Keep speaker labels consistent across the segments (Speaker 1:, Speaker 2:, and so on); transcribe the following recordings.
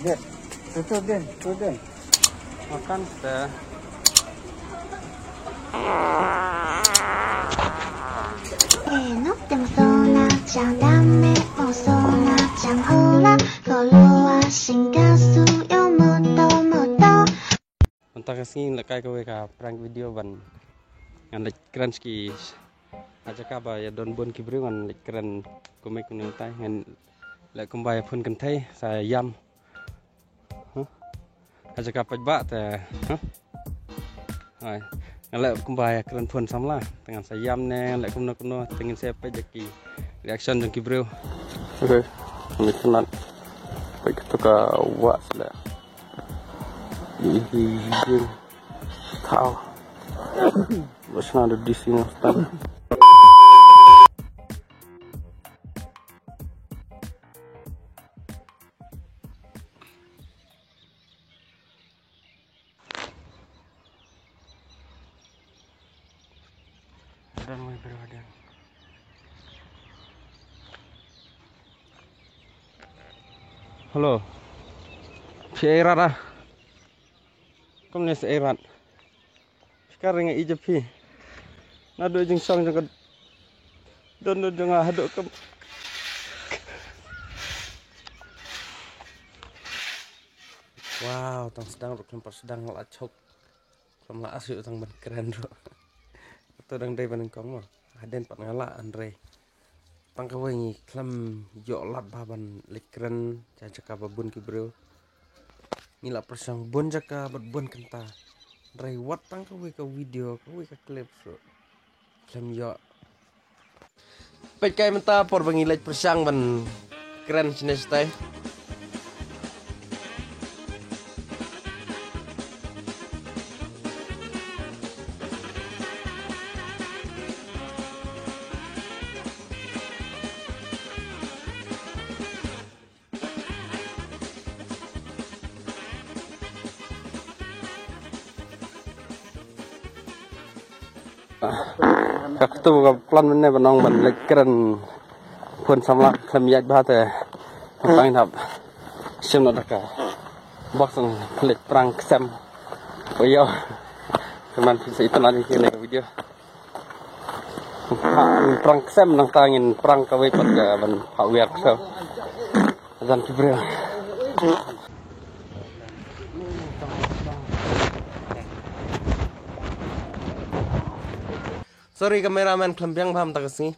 Speaker 1: Dek, tutup Den. Makan sudah. Untuk kesini lekai kowe ka prank video ban ngan lek keren ski aja ka ba ya don bon ki bru ngan lek keren komik kuning tai ngan lek kumbai phun kan thai sa yam aja ka paj ba te hai lek kumbai keren phun samla dengan sa yam ne lek kumno tengin saya paj ki reaction dong ki bru oke komik kenal baik ketuka wa sila Hijau tahu masih ada di sini Ustaz. Dan mulai berbadan. Halo, Syairat ah. Kom nes erat. Sekarang yang ijab pi. Nado jeng song jeng don jeng haduk ke. Wow, tang sedang ruk lempar sedang la chok. Kem la asu tang ban keren ruk. Itu dang dai ban kong mah. Haden pat ngala Andre. Tang ka wengi klem yo lat baban lek keren jaka babun ki bro. Nila persang bon jaka bon kenta rai wat tang ka video ka clip so klem yo pet kai menta por bangilaj persang ban keren jenis tai các tu gặp plan vấn đề và nong mình lịch keren phun xong lắm làm gì ba thế phang thập xem nó đặc cả box lịch prank xem video teman bisa itu nanti kini video prank xem nang tangin prank kawai pada ban power so azan kibril sorry kameramen kelempang paham tak kesini.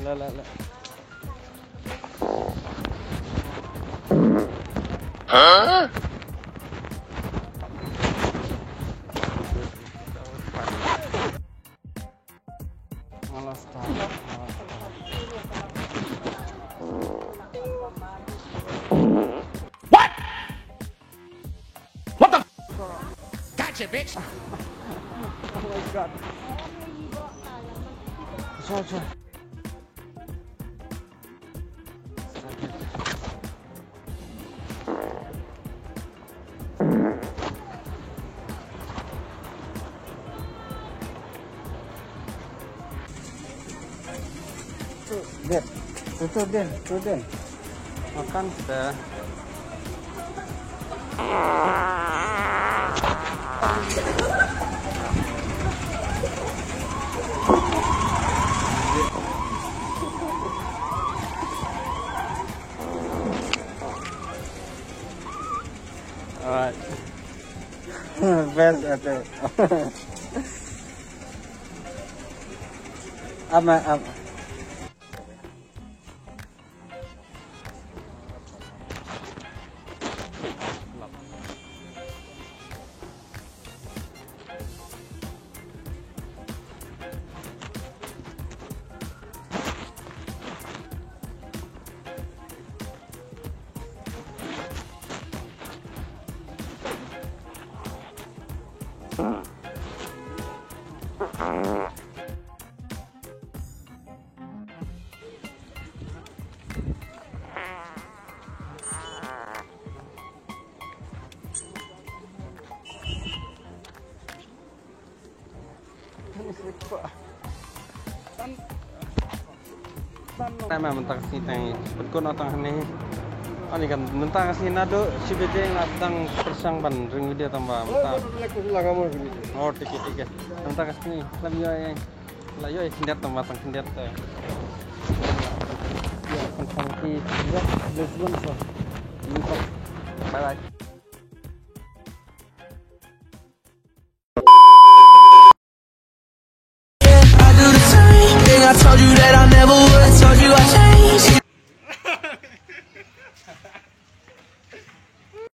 Speaker 1: La. Hah? Malas tak. What the? Gotcha, bitch. Oh my god. Sorry. Tutup Den. Makan sudah. Alright. Best at it. Ama. Tại mà mình tăng xin tang bên con tang này ani kan mentang sih nado si bete ngadang persang ban ring video tambah mentang oh tiket mentang sini la yo hindat tambah tang hindat ya pentang si ya Lisbon so bye bye. I told you that